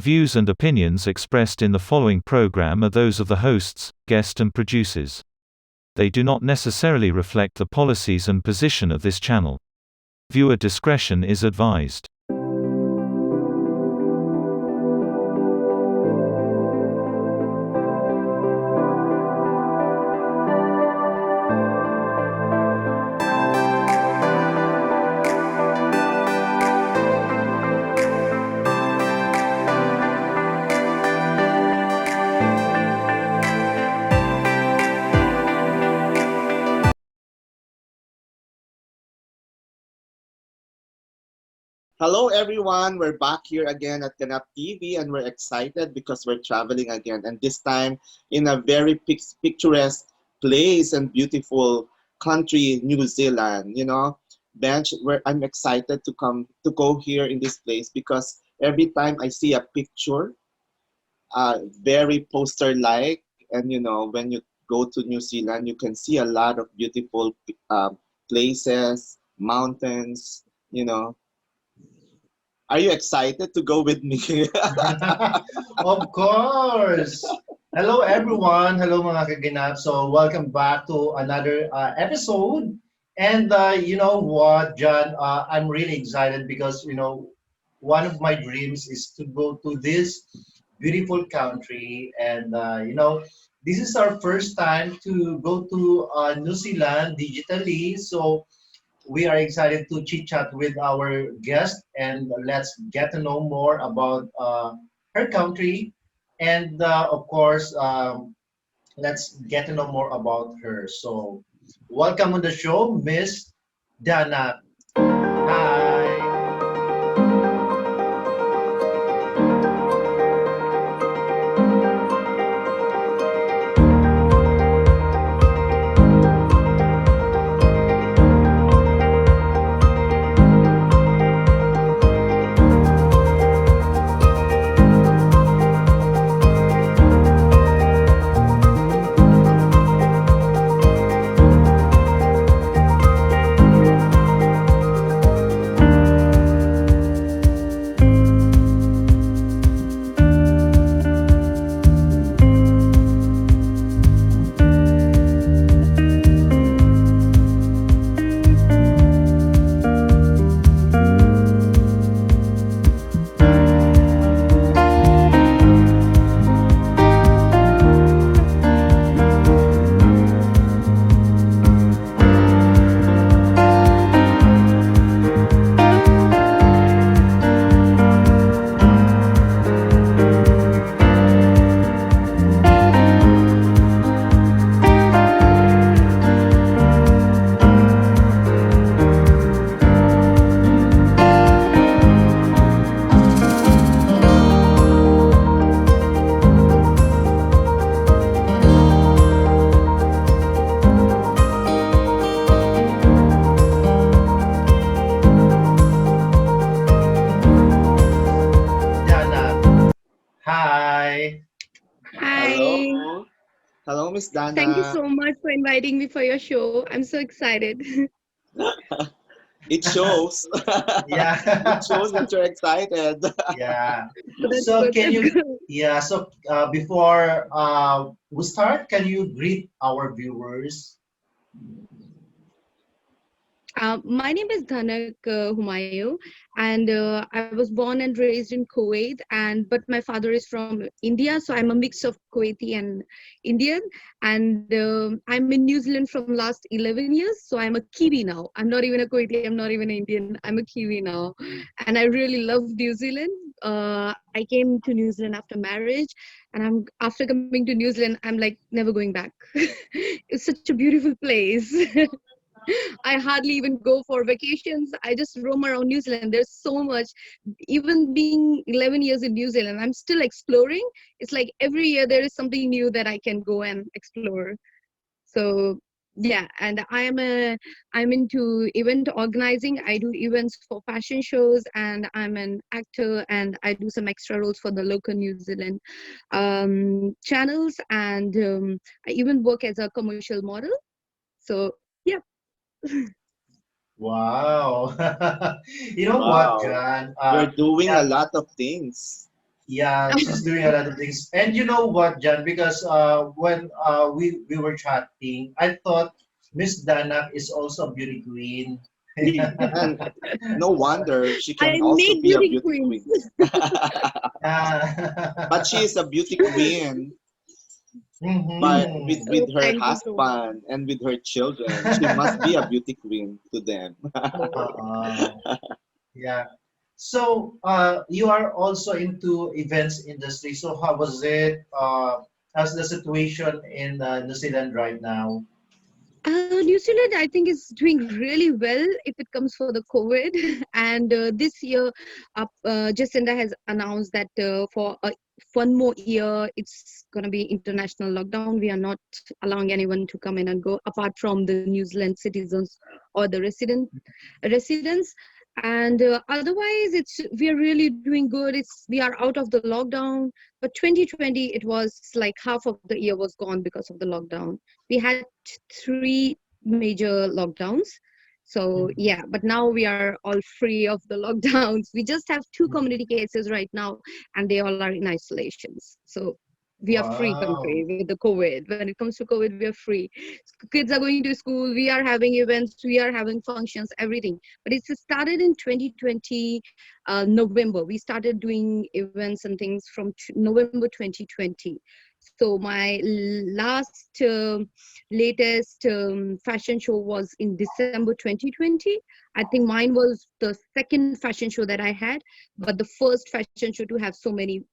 views and opinions expressed in the following program are those of the hosts, guest and producers. They do not necessarily reflect the policies and position of this channel. Viewer discretion is advised. Hello everyone, we're back here again at Ganap TV and we're excited because we're traveling again and this time in a very picturesque place and beautiful country, New Zealand. Bench, where I'm excited to go here in this place because every time I see a picture, very poster-like, and when you go to New Zealand, you can see a lot of beautiful places, mountains, you know. Are you excited to go with me? Of course. Hello everyone. Hello mga kaganap. So welcome back to another episode. And you know what, John? I'm really excited because one of my dreams is to go to this beautiful country, and this is our first time to go to New Zealand digitally. So we are excited to chit chat with our guest and let's get to know more about her country. And of course, let's get to know more about her. So, welcome on the show, Miss Dana. Hi. Dana. Hi. Hi. Hello. Hello, Miss Thank you Dana. so much for inviting me for your show. I'm so excited. It shows. It Yeah. shows that you're excited. Yeah. That's So good. can That's you, good. yeah, so before we start, can you greet our viewers? My name is Dhanak Humayun, and I was born and raised in Kuwait. But my father is from India, so I'm a mix of Kuwaiti and Indian. And I'm in New Zealand from last 11 years, so I'm a Kiwi now. I'm not even a Kuwaiti. I'm not even an Indian. I'm a Kiwi now, and I really love New Zealand. I came to New Zealand after marriage, and after coming to New Zealand, I'm like never going back. It's such a beautiful place. I hardly even go for vacations. I just roam around New Zealand. There's so much. Even being 11 years in New Zealand, I'm still exploring. It's like every year there is something new that I can go and explore. So yeah, and I'm into event organizing. I do events for fashion shows, and I'm an actor, and I do some extra roles for the local New Zealand channels, and I even work as a commercial model. So yeah. Wow. You know what, Wow. John? You're doing a Yeah, lot of things. Yeah, she's doing a lot of things. And you know what, John? Because when we were chatting, I thought Miss Danak is also a beauty queen. And no wonder she I can also make be a beauty beauty queens. queen. But she Yeah. is a beauty queen by Mm-hmm. with Oh, her thank you so much. husband and with her children. She must be a beauty queen to them. Oh. Yeah. So, you are also into events industry. So, how was it? How's the situation in New Zealand right now? New Zealand, I think, is doing really well if it comes for the COVID. And this year, Jacinda has announced that for one more year, it's going to be international lockdown. We are not allowing anyone to come in and go apart from the New Zealand citizens or the residents. And otherwise, it's we are really doing good. It's we are out of the lockdown. But 2020, it was like half of the year was gone because of the lockdown. We had three major lockdowns. So Mhm. yeah, but now we are all free of the lockdowns. We just have two community cases right now, and they all are in isolations. So we are free Wow. country with the COVID. When it comes to COVID, we are free. Kids are going to school. We are having events. We are having functions. Everything. But it's started in 2020 November. We started doing events and things from November 2020. So my last latest fashion show was in December 2020. I think mine was the second fashion show that I had, but the first fashion show to have so many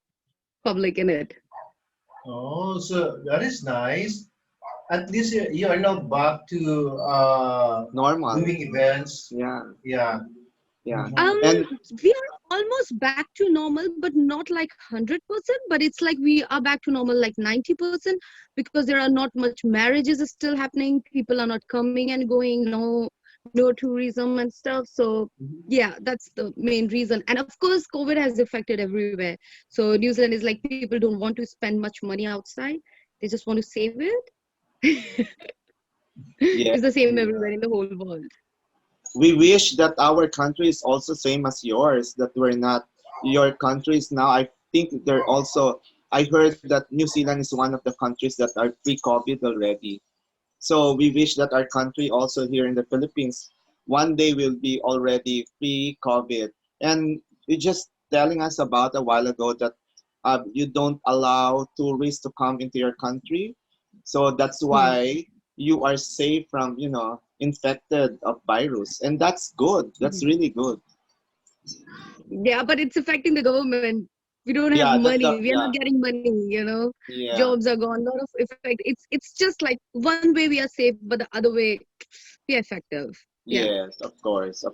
public in it. Oh, so that is nice. At least you are now back to Normal. doing events. Yeah, Yeah. yeah. Mm-hmm. And We are almost back to normal, but not like 100%. But it's like we are back to normal like 90% because there are not much marriages is still happening. People are not coming and going. No tourism and stuff. So yeah, that's the main reason. And of course, COVID has affected everywhere. So New Zealand is like people don't want to spend much money outside. They just want to save it. yeah, It's the same everywhere in the whole world. we wish that our country is also same as yours. That we're not your countries now. I think they're also. I heard that New Zealand is one of the countries that are pre-COVID already. So we wish that our country also here in the Philippines one day will be already pre-COVID. And you just telling us about a while ago that you don't allow tourists to come into your country. So that's Hmm. why you are safe from, infected of virus. And that's good. That's really good. Yeah, but it's affecting the government. We don't have Yeah, that's money. the We are not yeah, getting money. yeah. Jobs are gone. Lot of effect. It's just like one way we are safe, but the other way we are effective. Yeah. Yes, of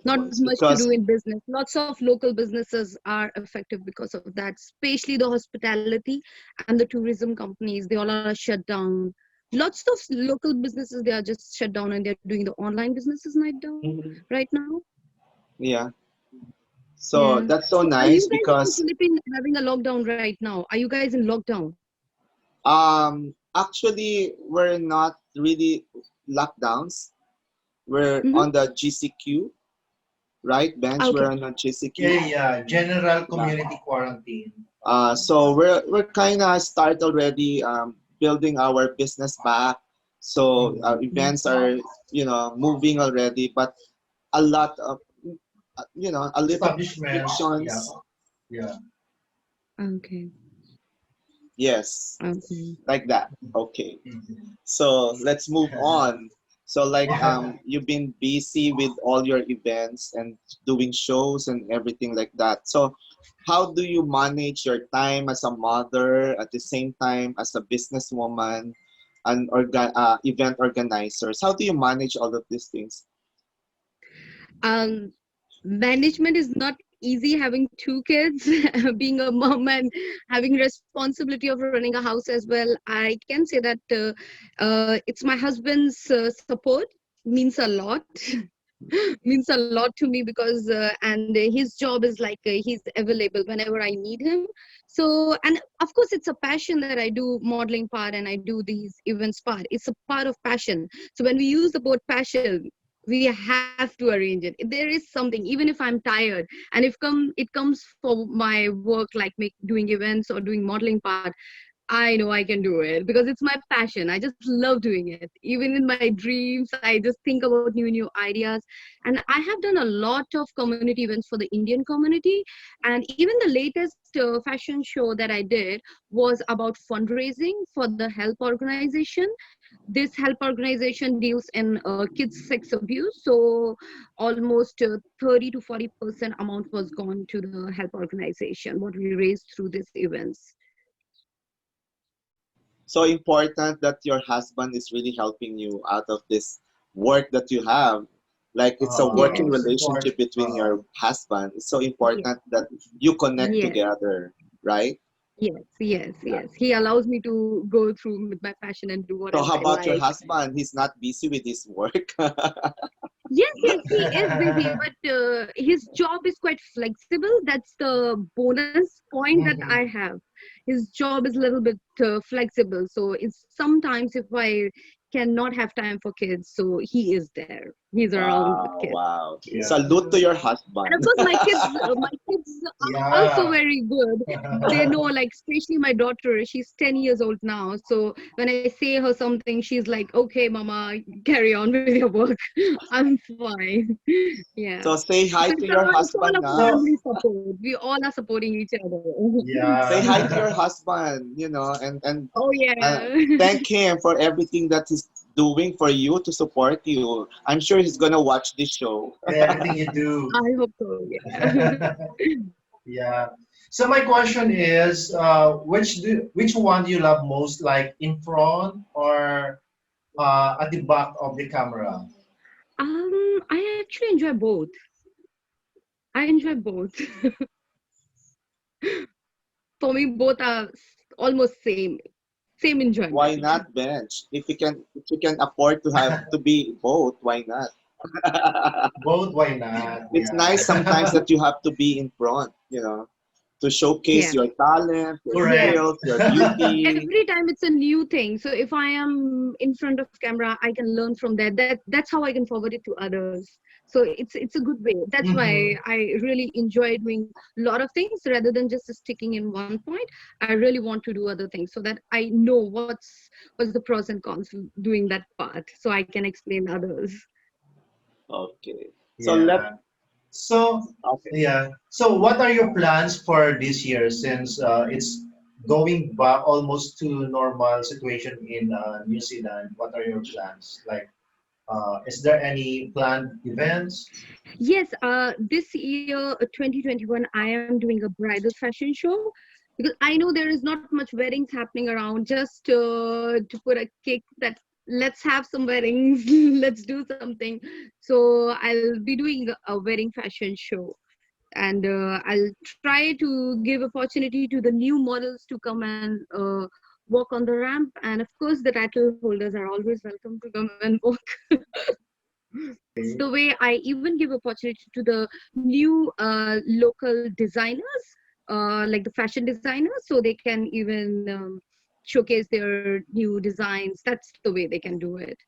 Not course. much to do Because in business. Lots of local businesses are effective because of that, especially the hospitality and the tourism companies. They all are shut down. Lots of local businesses, they are just shut down and they're doing the online businesses Mhm. right now. Yeah. So Yeah. that's so So are you nice guys in because Philippines having a lockdown right now? Are you guys in lockdown? actually we're not really lockdowns. We're Mm-hmm. on the GCQ, right? Bench, Okay. we're on the Yeah, GCQ. yeah. General Yeah. community quarantine. So we're kind of start already building our business back. So Mhm. events are moving already, but a lot of a little Establishments. Yeah, restrictions. yeah. Okay. Yes, Okay. like that. Okay. Mhm. So let's move on. So like Yeah. you've been busy with all your events and doing shows and everything like that. So how do you manage your time as a mother at the same time as a businesswoman and event organizers? How do you manage all of these things? Um, Management is not easy having two kids, being a mom and having responsibility of running a house as well. I can say that it's my husband's support means a lot. Means a lot to me because and his job is like he's available whenever I need him. So and of course it's a passion that I do modeling part and I do these events part. It's a part of passion. So when we use the word passion, We have to arrange it. There is something, even if I'm tired, and if it comes for my work, like doing events or doing modeling part, I know I can do it because it's my passion. I just love doing it. Even in my dreams, I just think about new ideas. And I have done a lot of community events for the Indian community. And even the latest fashion show that I did was about fundraising for the help organization. This help organization deals in kids sex abuse. So almost 30 to 40% amount was gone to the help organization, what we raised through these events. So important that your husband is really helping you out of this work that you have. Like it's a working Yes, Support. relationship between your husband. It's so yes, important that you connect yes. together, right? Yes, yes, Yeah. yes. He allows me to go through with my passion and do So whatever how I about your like. husband? He's not busy with his work. Yes, yes, he is busy, but his job is quite flexible. That's the bonus point that I Mhm. have. His job is a little bit flexible, so it's sometimes if I cannot have time for kids, so he is there. He's around with Wow, kids. wow. Yeah. Salute to your And of husband. course, my kids are also Yeah. very good. They know, like, especially my daughter, she's 10 years old now. So when I say her something, she's like, okay, mama, carry on with your work. I'm fine. Yeah. So say So hi to your it's all husband a now. So family support. We all are supporting each other. Say hi to yeah. your husband, and Oh, uh, yeah. thank him for everything that he's doing for you to support you. I'm sure he's gonna watch this show. Everything you do. I hope so. Yeah. Yeah. So my question is, which one do you love most, like in front or at the back of the camera? I actually enjoy both. I enjoy both. For me, both are almost same Why enjoyment. not bench? If you can afford to have to be both, why not? Both, why not? It's nice sometimes Yeah. that you have to be in front, to showcase Yeah. your talent, your Yeah. Correct. skills, your beauty. Every time it's a new thing. So if I am in front of camera, I can learn from that. That's how I can forward it to others. So it's a good way. That's why Mhm. I really enjoy doing a lot of things rather than just sticking in one point. I really want to do other things so that I know what's the pros and cons of doing that part, so I can explain others. Okay. So let Yeah. So, okay. yeah. So, what are your plans for this year since it's going back almost to normal situation in New Zealand? What are your plans? Like, is there any planned events? Yes, this year, 2021, I am doing a bridal fashion show because I know there is not much weddings happening around. Just to put a kick that let's have some weddings, let's do something. So I'll be doing a wedding fashion show, and I'll try to give opportunity to the new models to come and walk on the ramp. And of course, the title holders are always welcome to come and walk. That's the way I even give opportunity to the new local designers, like the fashion designers, so they can even showcase their new designs. That's the way they can do it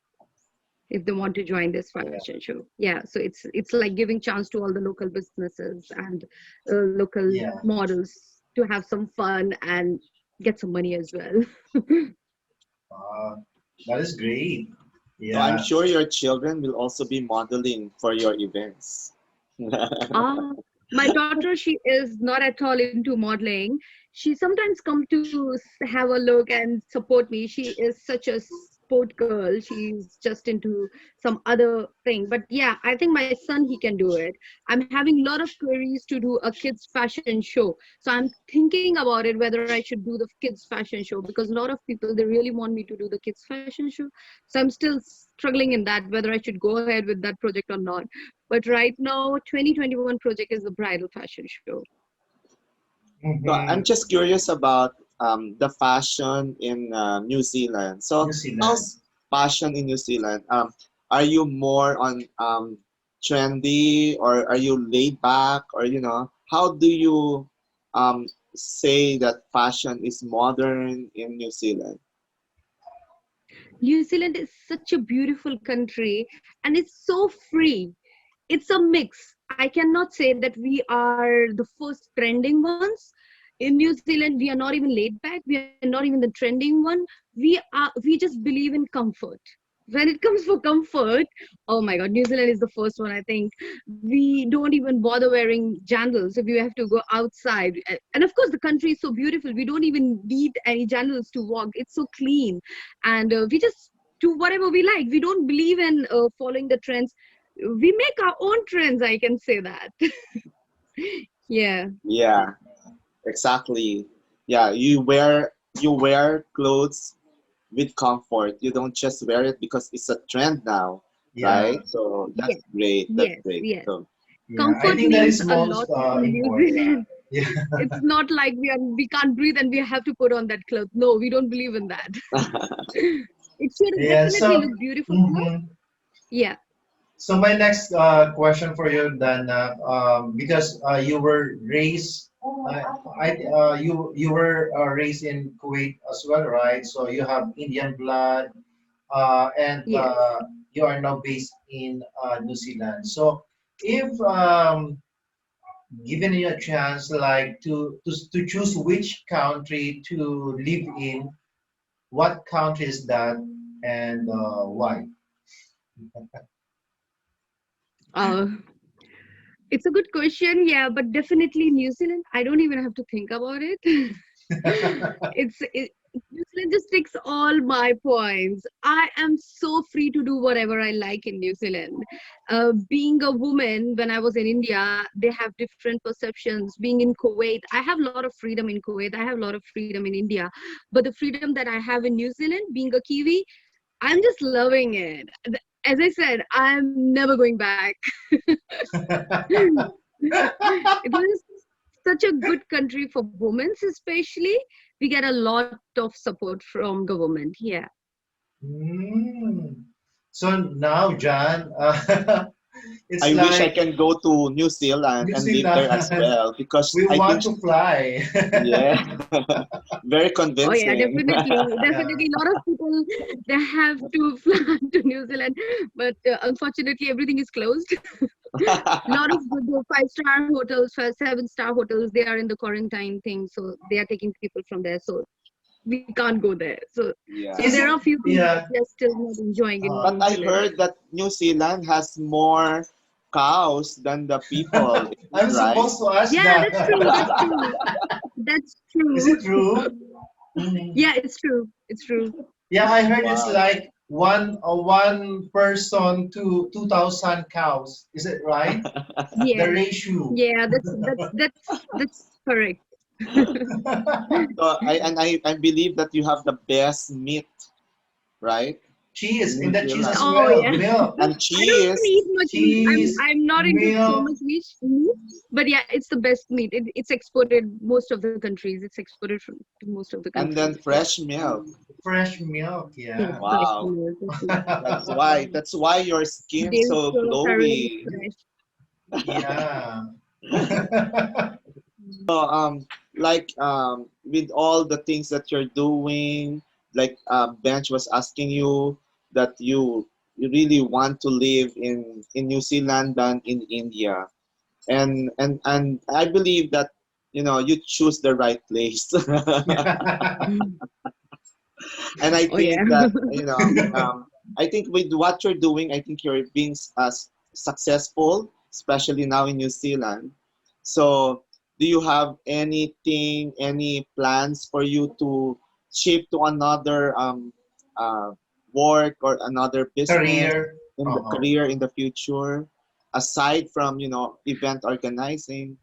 if they want to join this Yeah. fashion show. Yeah, so it's like giving chance to all the local businesses and local Yeah. models to have some fun and get some money as well. Uh, that is great. So I'm Yeah. sure your children will also be modeling for your events. Ah, my daughter, she is not at all into modeling. She sometimes come to have a look and support me. She is such a sport girl. She's just into some other thing. But yeah, I think my son, he can do it. I'm having a lot of queries to do a kids fashion show. So I'm thinking about it whether I should do the kids fashion show because a lot of people, they really want me to do the kids fashion show. So I'm still struggling in that whether I should go ahead with that project or not. But right now, 2021 project is the bridal fashion show. So I'm Mm-hmm. just curious about the fashion in New Zealand. New So Zealand. how's fashion in New Zealand? Are you more on trendy, or are you laid back, or how do you um, say that fashion is modern in New Zealand? New Zealand is such a beautiful country and it's so free. It's a mix. I cannot say that we are the first trending ones. In New Zealand, we are not even laid back. We are not even the trending one. We just believe in comfort. When it comes for comfort, oh my God, New Zealand is the first one. I think we don't even bother wearing jandals if we have to go outside. And of course, the country is so beautiful. We don't even need any jandals to walk. It's so clean, and we just do whatever we like. We don't believe in following the trends. We make our own trends. I can say that. Yeah. Yeah, exactly. Yeah, you wear clothes with comfort. You don't just wear it because it's a trend now, Yeah, right? So that's Yes. great. That's Yes. great. Yes. So yeah. I Comfort think that means is a most lot in New important. Zealand. Yeah. It's not like we can't breathe and we have to put on that clothes. No, we don't believe in that. It should Yeah. definitely So, look beautiful clothes. mhm. Yeah. So my next question for you, Dana, because you were raised, you were raised in Kuwait as well, right? So you have Indian blood, and Yes. you are now based in New Zealand. So if given you a chance, like to choose which country to live in, what country is that, and why? Uh, it's a good question. Yeah, but definitely New Zealand. I don't even have to think about it. New Zealand just ticks all my points. I am so free to do whatever I like in New Zealand. Being a woman, when I was in India, they have different perceptions. Being in Kuwait, I have a lot of freedom in Kuwait. I have a lot of freedom in India. But the freedom that I have in New Zealand, being a Kiwi, I'm just loving it. As I said, I'm never going back. It was such a good country for women, especially. We get a lot of support from government. Yeah. Mm. So now, John, it's I wish I like can go to New Zealand New and live there as Zealand. well because We I think want to fly. yeah, very Oh yeah, convincing. definitely, Yeah. definitely. A lot of people they have to fly to New Zealand, but unfortunately everything is closed. A lot of good 5-star hotels, 7-star hotels, they are in the quarantine thing, so they are taking people from there. So we can't go there. So Yeah. Is there it? are a few things that Yeah. we are still not enjoying in But Uh, New I Zealand. heard that New Zealand has more cows than the people. Is it I'm right? supposed to ask Yeah, that's that. true. That's true. That's Is true. it true? Mhm. Yeah, it's true. It's true. Yeah, I heard it's Wow. like one person to 2,000 cows. Is it right? Yeah, The ratio. yeah. That's correct. So I believe that you have the best meat, right? Cheese, In and New the cheese as Zealand. Oh well. yeah. Milk, And I don't cheese. eat much meat. cheese, I'm not into so milk. much meat, but yeah, it's the best meat. It's exported most of the countries. It's exported to most of the And countries. then Yeah. fresh milk. Fresh milk, Yes, yeah. fresh Wow. milk. That's why. That's why your skin Dairy so products are really glowy. fresh. Yeah. So like with all the things that you're doing, like Bench was asking you that you really want to live in New Zealand than in India, and I believe that you choose the right place. And I Oh yeah. think that I think with what you're doing, I think you're being successful, especially now in New Zealand. So do you have anything, any plans for you to shift to another uh, work or another business Career. in the Uh-huh. career in the future, aside from event organizing?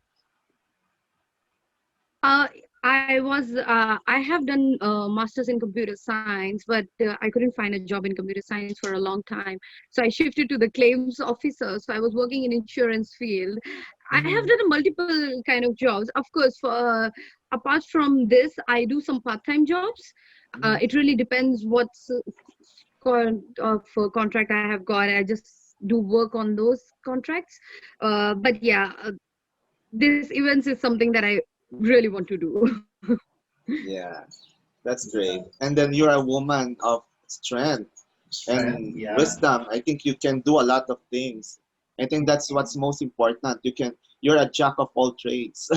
Uh, I have done masters in computer science, but I couldn't find a job in computer science for a long time. So I shifted to the claims officer. So I was working in insurance field. I have Mhm. done a multiple kind of jobs. Of course, for apart from this, I do some part-time jobs. Mhm. It really depends what's for contract I have got. I just do work on those contracts. But yeah, this events is something that I really want to do. Yeah, that's great. And then you're a woman of strength. Strength, and yeah. wisdom, I think you can do a lot of things. I think that's what's most important. You're a jack of all trades.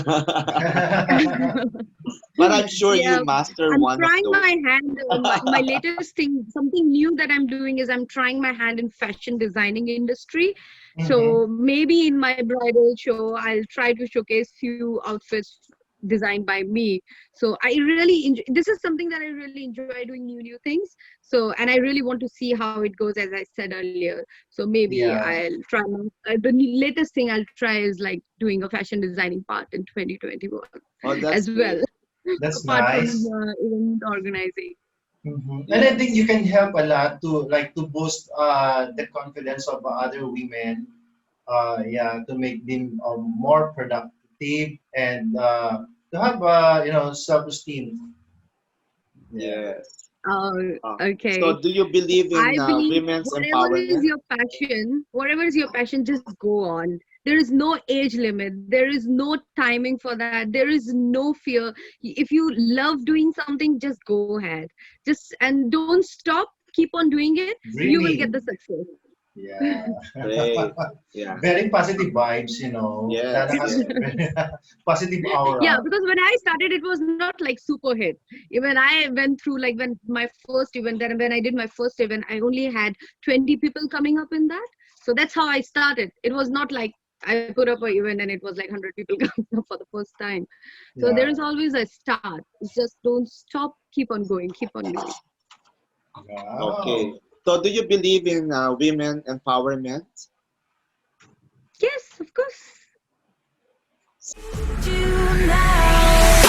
But I'm sure you Yeah, master I'm one of trying those. my hand. My latest thing, something new that I'm doing is I'm trying my hand in fashion designing industry. Mhm. So maybe in my bridal show, I'll try to showcase few outfits designed by me. So I really enjoy. This is something that I really enjoy doing new things. So and I really want to see how it goes, as I said earlier. So maybe Yeah. I'll try. The latest thing I'll try is like doing a fashion designing part in 2021 Oh, that's as well, great. That's apart from nice. event organizing. And I think Yes. you can help a lot to like to boost the confidence of other women. Yeah, to make them more productive and to have self-esteem. Yeah. Yes. Okay. So do you believe I in believe women's whatever is empowerment? your passion, whatever is your passion, just go on. There is no age limit. There is no timing for that. There is no fear. If you love doing something, just go ahead. Just and don't stop. Keep on doing it. You will get the Dreaming. success. Yeah. Great. Yeah. Very positive vibes, you know. That Yes. has Yes. a very positive Yeah, aura. because when I started, it was not like super hit. Even I went through like when my first event, then when I did my first event, I only had 20 people coming up in that. So that's how I started. It was not like I put up an event and it was like 100 people coming up for the first time. So there Yeah. is always a start. It's just don't stop, keep on going, keep on going. Wow. Okay. So do you believe in women empowerment? Yes, of course. You now.